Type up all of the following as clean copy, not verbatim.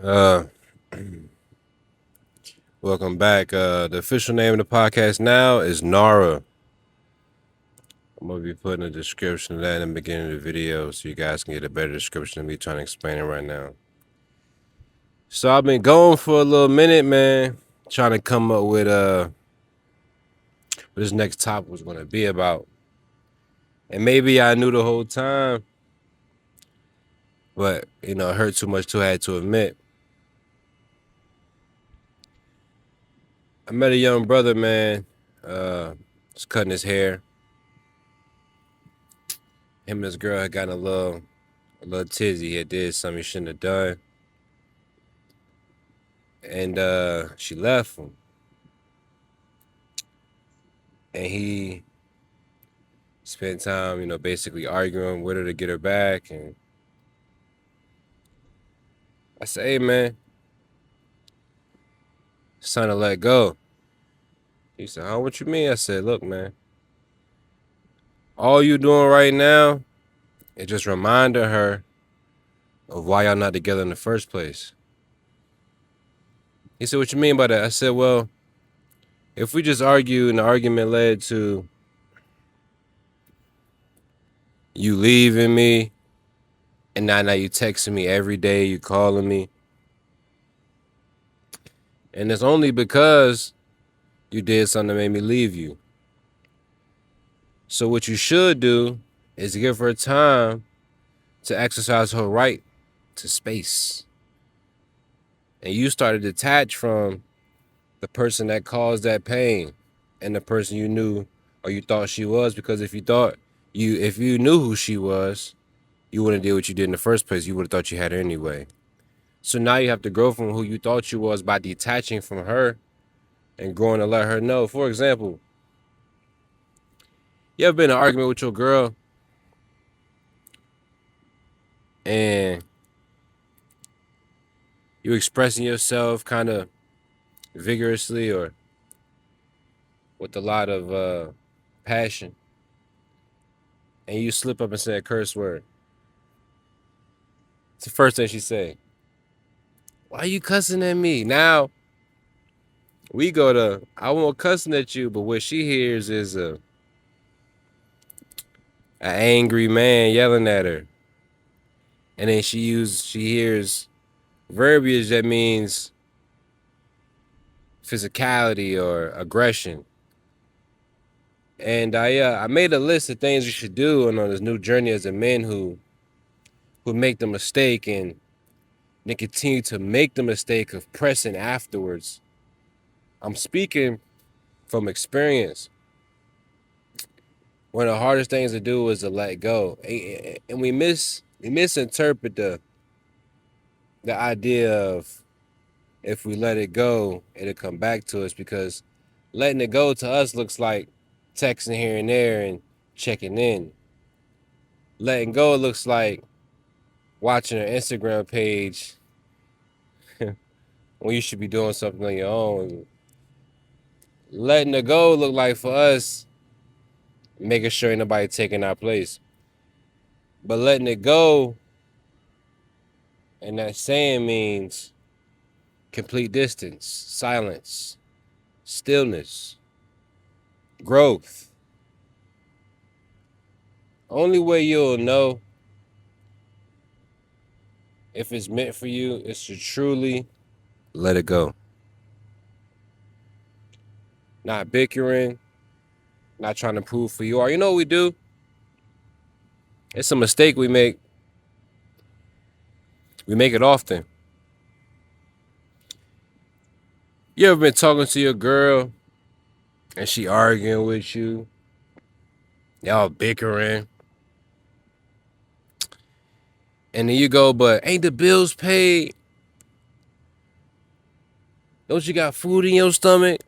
Uh, Welcome back. The official name of the podcast now is Nara. I'm gonna be putting a description of that in the beginning of the video so you guys can get a better description of me trying to explain it right now. So I've been going for a little minute, man, trying to come up with what this next topic was gonna be about. And maybe I knew the whole time, but it hurt too much to have to admit. I met a young brother, man. Was cutting his hair. Him and his girl had gotten a little tizzy. He had did something he shouldn't have done. And she left him. And he spent time, basically arguing with her to get her back. And I said, hey, man, it's time to let go. He said, huh, what you mean? I said, look, man, all you doing right now is just reminding her of why y'all not together in the first place. He said, what you mean by that? I said, well, if we just argue and the argument led to you leaving me, and now you texting me every day, you calling me, and it's only because you did something that made me leave you. So what you should do is give her time to exercise her right to space. And you start to detach from the person that caused that pain and the person you knew or you thought she was, because if you knew who she was, you wouldn't do what you did in the first place. You would have thought you had her anyway. So now you have to grow from who you thought you was by detaching from her and growing to let her know. For example, you ever been in an argument with your girl and you expressing yourself kind of vigorously or with a lot of passion, and you slip up and say a curse word? It's the first thing she say. Why are you cussing at me? Now we go to, I won't cussing at you, but what she hears is an angry man yelling at her. And then she hears verbiage that means physicality or aggression. And I made a list of things you should do on this new journey as a man who make the mistake and then continue to make the mistake of pressing afterwards. I'm speaking from experience. One of the hardest things to do is to let go, and we misinterpret the idea of if we let it go, it'll come back to us, because letting it go to us looks like texting here and there and checking in. Letting go looks like watching an Instagram page when you should be doing something on your own. Letting it go look like for us making sure ain't nobody taking our place. But letting it go, and that saying means complete distance, silence, stillness, growth. Only way you'll know if it's meant for you is to truly let it go. Not bickering, not trying to prove for you. Or you know what we do? It's a mistake we make. We make it often. You ever been talking to your girl and she arguing with you? Y'all bickering. And then you go, but ain't the bills paid? Don't you got food in your stomach?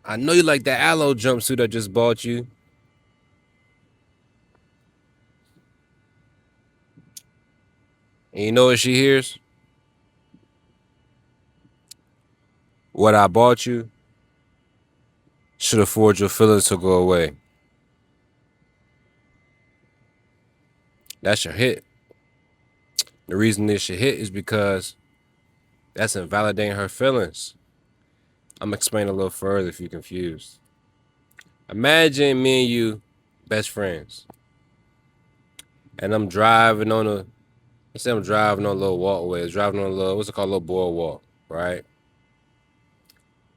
I know you like that aloe jumpsuit I just bought you. And you know what she hears? What I bought you should afford your feelings to go away. That's your hit. The reason this should hit is because That's invalidating her feelings. I'm explaining a little further if you're confused. Imagine me and you, best friends, and I'm driving on a, let's say I'm driving on a little walkway, driving on a little, what's it called, a little boardwalk, right?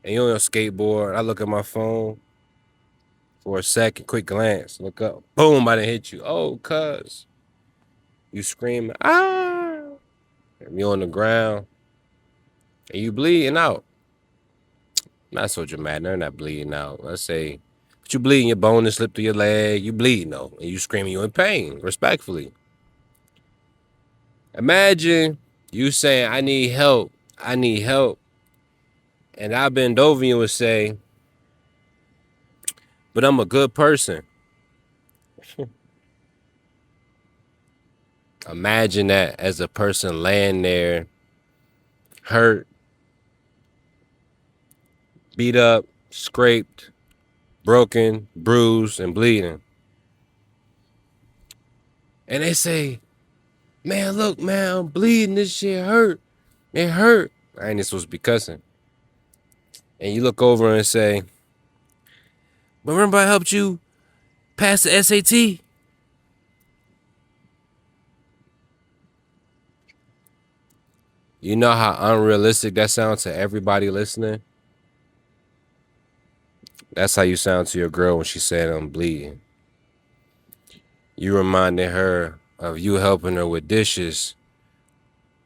And you're on your skateboard. I look at my phone for a second, quick glance, look up, boom, I done hit you. Oh, cuz. You screaming, ah! And you're on the ground, and you bleeding out. Not so dramatic, they're not bleeding out. Let's say, but you bleeding, your bone has slipped through your leg, you bleeding though, and you screaming, you in pain, respectfully. Imagine you saying, I need help, I need help. And I bend over you and say, but I'm a good person. Imagine that as a person laying there, hurt, beat up, scraped, broken, bruised, and bleeding. And they say, man, look, man, I'm bleeding. This shit hurt. It hurt. I ain't supposed to be cussing. And you look over and say, but remember I helped you pass the SAT? You know how unrealistic that sounds to everybody listening? That's how you sound to your girl when she said I'm bleeding. You reminded her of you helping her with dishes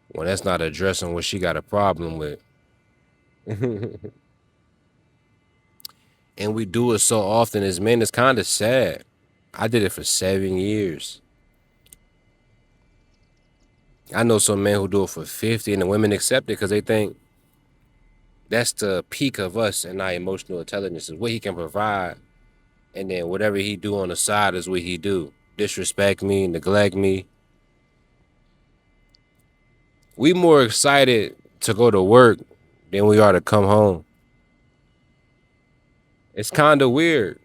when that's not addressing what she got a problem with. And we do it so often as men, it's kind of sad. I did it for 7 years. I know some men who do it for 50 and the women accept it because they think that's the peak of us and our emotional intelligence is what he can provide. And then whatever he do on the side is what he do. Disrespect me, neglect me. We more excited to go to work than we are to come home. It's kind of weird.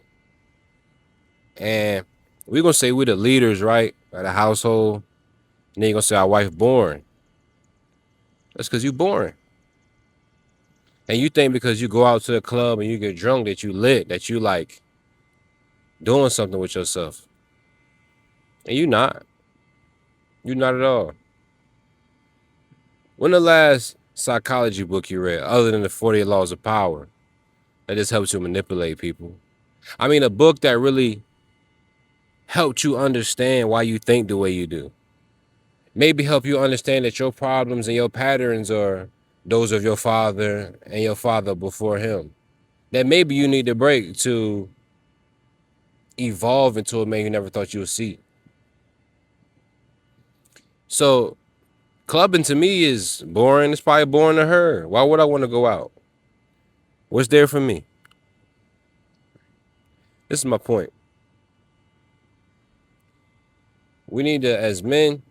And we're going to say we're the leaders, right? Of the household. And then you're going to say our wife boring. That's because you boring. And you think because you go out to the club and you get drunk that you lit, that you like doing something with yourself. And you not. You not at all. When the last psychology book you read, other than the 48 Laws of Power, that just helps you manipulate people? I mean, a book that really helped you understand why you think the way you do. Maybe help you understand that your problems and your patterns are those of your father and your father before him. That maybe you need to break to evolve into a man you never thought you would see. So clubbing to me is boring. It's probably boring to her. Why would I want to go out? What's there for me? This is my point. We need to, as men,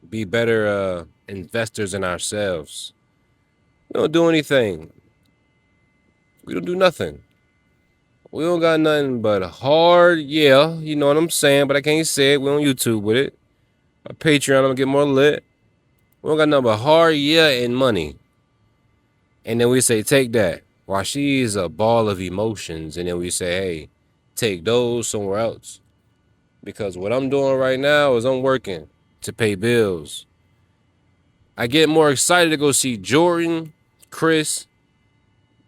be better investors in ourselves. We don't do anything. We don't do nothing. We don't got nothing but hard, yeah, you know what I'm saying, but I can't say it. We on YouTube with it. A Patreon, I'm gonna get more lit. We don't got nothing but hard, yeah, and money. And then we say, take that. While she's a ball of emotions, and then we say, hey, take those somewhere else. Because what I'm doing right now is I'm working to pay bills. I get more excited to go see Jordan, Chris,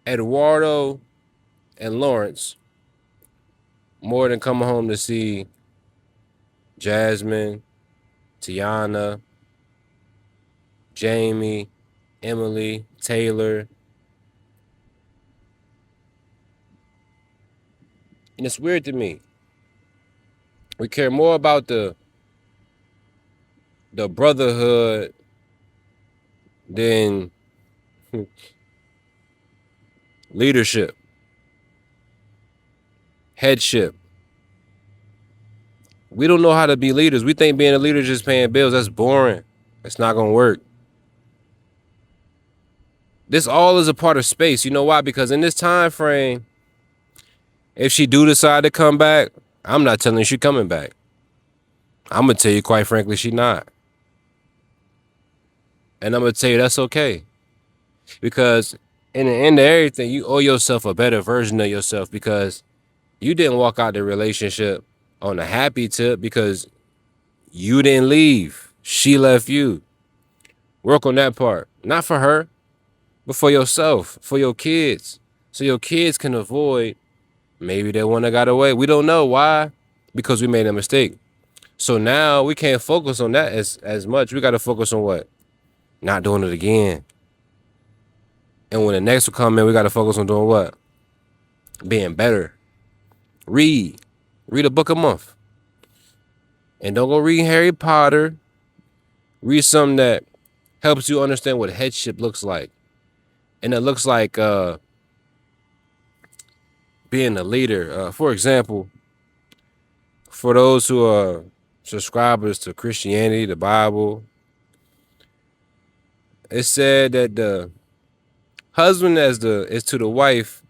Eduardo, and Lawrence more than coming home to see Jasmine, Tiana, Jamie, Emily, Taylor. And it's weird to me. We care more about the brotherhood than leadership, headship. We don't know how to be leaders. We think being a leader is just paying bills. That's boring. It's not going to work. This all is a part of space. You know why? Because in this time frame, if she do decide to come back, I'm not telling you she coming back. I'm going to tell you, quite frankly, she not. And I'm going to tell you that's okay. Because in the end of everything, you owe yourself a better version of yourself because you didn't walk out the relationship on a happy tip because you didn't leave. She left you. Work on that part. Not for her, but for yourself, for your kids. So your kids can avoid maybe that one that got away. We don't know why. Because we made a mistake. So now we can't focus on that as much. We got to focus on what? Not doing it again. And when the next will come in, we got to focus on doing what? Being better. Read. Read a book a month. And don't go read Harry Potter. Read something that helps you understand what headship looks like. And it looks like being a leader. For example, for those who are subscribers to Christianity, the Bible, it said that the husband is to the wife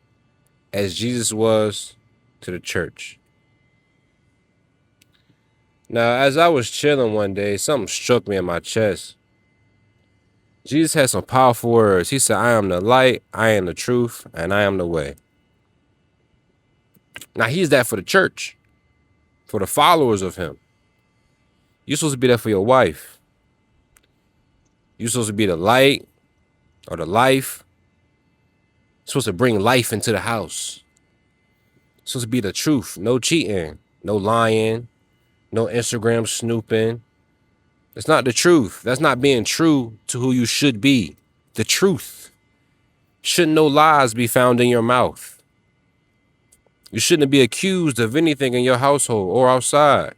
as Jesus was to the church. Now, as I was chilling one day, something struck me in my chest. Jesus had some powerful words. He said, I am the light, I am the truth, and I am the way. Now, he's that for the church, for the followers of him. You're supposed to be there for your wife. You're supposed to be the light or the life. You're supposed to bring life into the house. You're supposed to be the truth. No cheating, no lying, no Instagram snooping. It's not the truth. That's not being true to who you should be. The truth. Shouldn't no lies be found in your mouth. You shouldn't be accused of anything in your household or outside.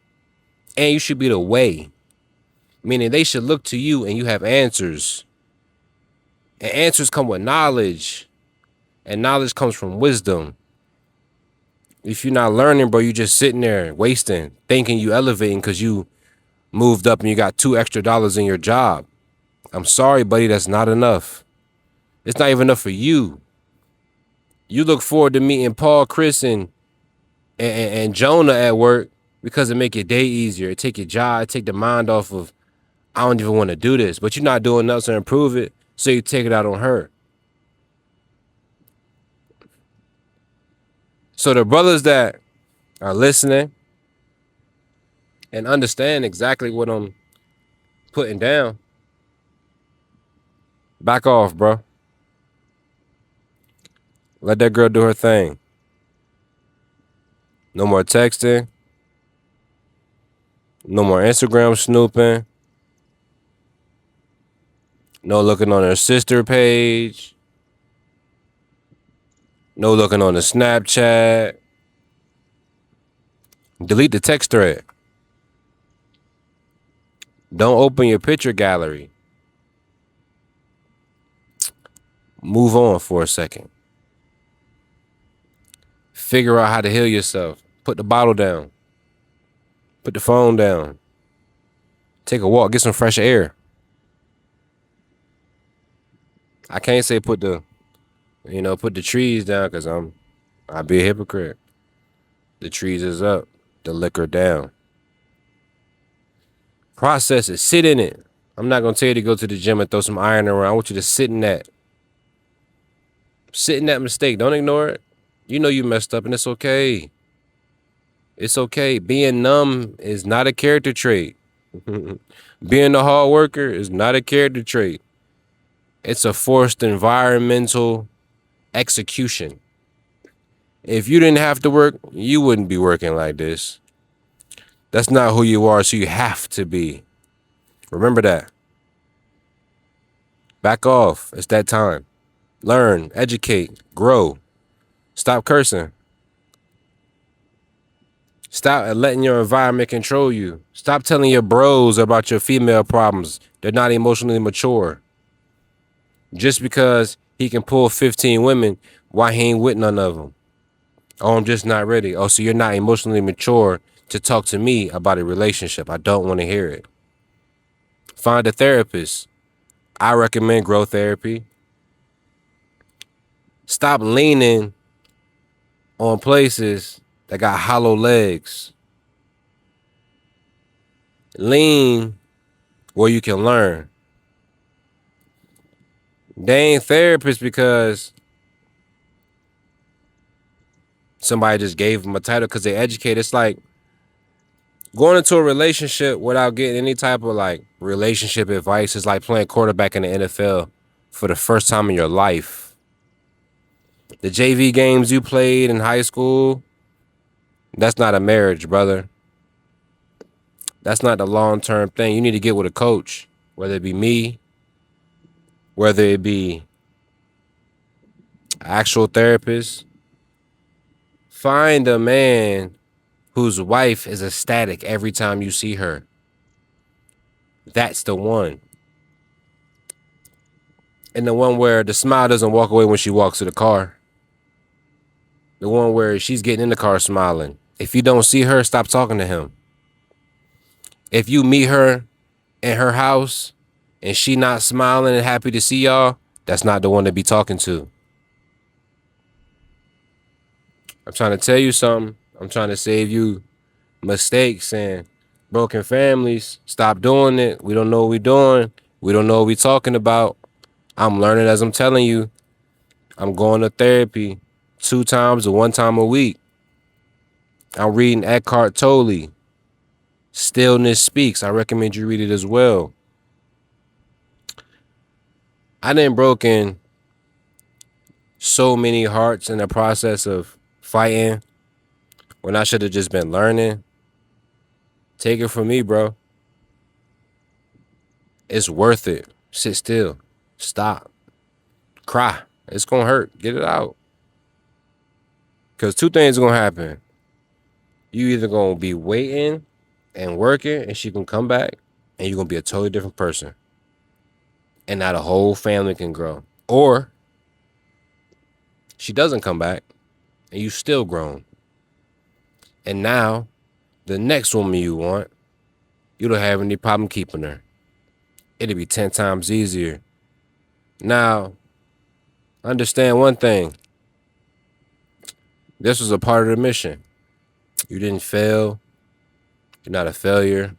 And you should be the way. Meaning they should look to you and you have answers. And answers come with knowledge. And knowledge comes from wisdom. If you're not learning, bro, you just sitting there wasting, thinking you elevating because you moved up and you got $2 extra in your job. I'm sorry, buddy, that's not enough. It's not even enough for you. You look forward to meeting Paul, Chris, and Jonah at work because it make your day easier. It take your job, it take the mind off of, I don't even want to do this. But you're not doing nothing to improve it, so you take it out on her. So the brothers that are listening and understand exactly what I'm putting down, back off, bro. Let that girl do her thing. No more texting. No more Instagram snooping. No looking on her sister page. No looking on the Snapchat. Delete the text thread. Don't open your picture gallery. Move on for a second. Figure out how to heal yourself. Put the bottle down. Put the phone down. Take a walk. Get some fresh air. I can't say put the trees down because I'd be a hypocrite. The trees is up. The liquor down. Process it. Sit in it. I'm not going to tell you to go to the gym and throw some iron around. I want you to sit in that. Sit in that mistake. Don't ignore it. You know you messed up and it's okay. It's okay. Being numb is not a character trait. Being a hard worker is not a character trait. It's a forced environmental execution. If you didn't have to work, you wouldn't be working like this. That's not who you are, so you have to be. Remember that. Back off. It's that time. Learn, educate, grow. Stop cursing. Stop letting your environment control you. Stop telling your bros about your female problems. They're not emotionally mature. Just because he can pull 15 women, why he ain't with none of them? Oh, I'm just not ready. Oh, so you're not emotionally mature to talk to me about a relationship. I don't want to hear it. Find a therapist. I recommend growth therapy. Stop leaning on places that got hollow legs. Lean where you can learn. They ain't therapists because somebody just gave them a title because they educate. It's like going into a relationship without getting any type of like relationship advice is like playing quarterback in the NFL for the first time in your life. The JV games you played in high school, that's not a marriage, brother. That's not the long-term thing. You need to get with a coach, whether it be me, whether it be an actual therapist. Find a man whose wife is ecstatic every time you see her. That's the one. And the one where the smile doesn't walk away when she walks to the car. The one where she's getting in the car smiling. If you don't see her, stop talking to him. If you meet her in her house and she not smiling and happy to see y'all, that's not the one to be talking to. I'm trying to tell you something. I'm trying to save you mistakes and broken families. Stop doing it. We don't know what we're doing. We don't know what we're talking about. I'm learning as I'm telling you. I'm going to therapy 2 times or 1 time a week. I'm reading Eckhart Tolle. Stillness Speaks. I recommend you read it as well. I done broken so many hearts in the process of fighting when I should have just been learning. Take it from me, bro. It's worth it. Sit still. Stop. Cry. It's gonna hurt. Get it out. Because 2 things are gonna happen. You either gonna be waiting and working and she can come back and you're gonna be a totally different person. And now the whole family can grow. Or she doesn't come back and you still grown. And now the next woman you want, you don't have any problem keeping her. It'll be 10 times easier. Now, understand one thing. This was a part of the mission. You didn't fail. You're not a failure.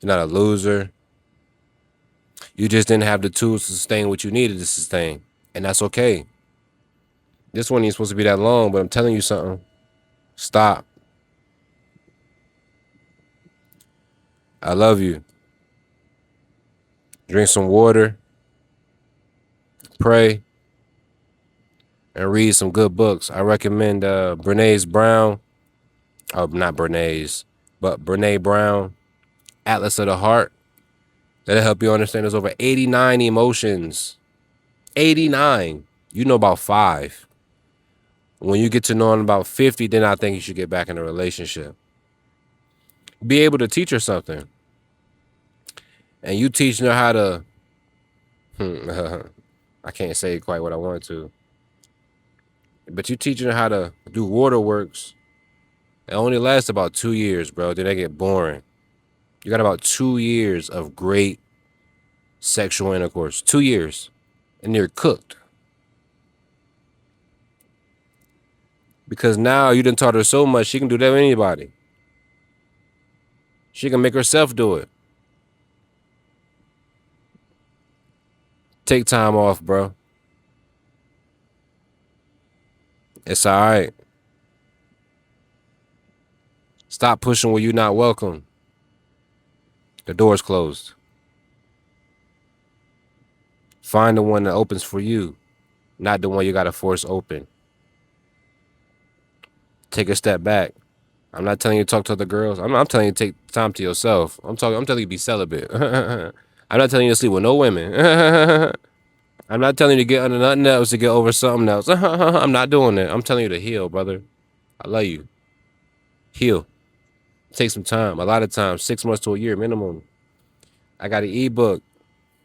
You're not a loser. You just didn't have the tools to sustain what you needed to sustain. And that's okay. This one ain't supposed to be that long, but I'm telling you something. Stop. I love you. Drink some water. Pray. And read some good books. I recommend Brené Brown. Oh, not Brené's, but Brené Brown. Atlas of the Heart. That'll help you understand there's over 89 emotions. 89. You know about 5. When you get to knowing about 50, then I think you should get back in a relationship. Be able to teach her something. And you teaching her how to... I can't say quite what I want to. But you teaching her how to do waterworks. It only lasts about 2 years, bro. Then they get boring. You got about 2 years of great sexual intercourse. 2 years. And you're cooked. Because now you done taught her so much, she can do that with anybody. She can make herself do it. Take time off, bro. It's all right. Stop pushing where you're not welcome. The door's closed. Find the one that opens for you, not the one you got to force open. Take a step back. I'm not telling you to talk to other girls. I'm telling you to take time to yourself. I'm telling you to be celibate. I'm not telling you to sleep with no women. I'm not telling you to get under nothing else to get over something else. I'm not doing that. I'm telling you to heal, brother. I love you. Heal. Take some time. A lot of times, 6 months to a year minimum. I got an ebook.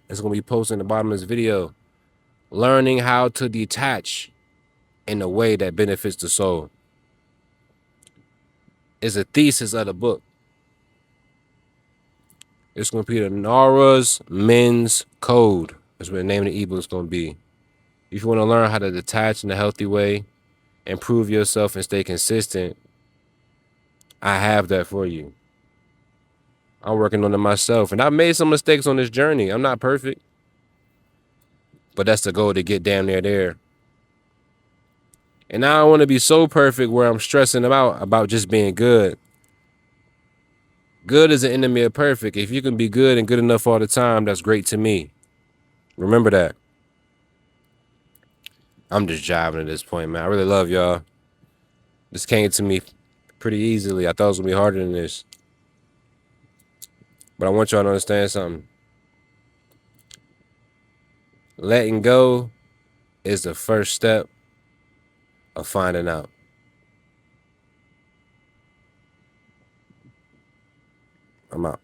It's going to be posted in the bottom of this video. Learning how to detach in a way that benefits the soul. Is a thesis of the book. It's going to be the Nara's Men's Code. That's what the name of the ebook is going to be. If you want to learn how to detach in a healthy way, improve yourself and stay consistent, I have that for you. I'm working on it myself. And I've made some mistakes on this journey. I'm not perfect. But that's the goal, to get damn near there. And now I want to be so perfect where I'm stressing about just being good. Good is the enemy of perfect. If you can be good and good enough all the time, that's great to me. Remember that. I'm just jiving at this point, man. I really love y'all. This came to me pretty easily. I thought it was going to be harder than this. But I want y'all to understand something. Letting go is the first step of finding out. I'm out.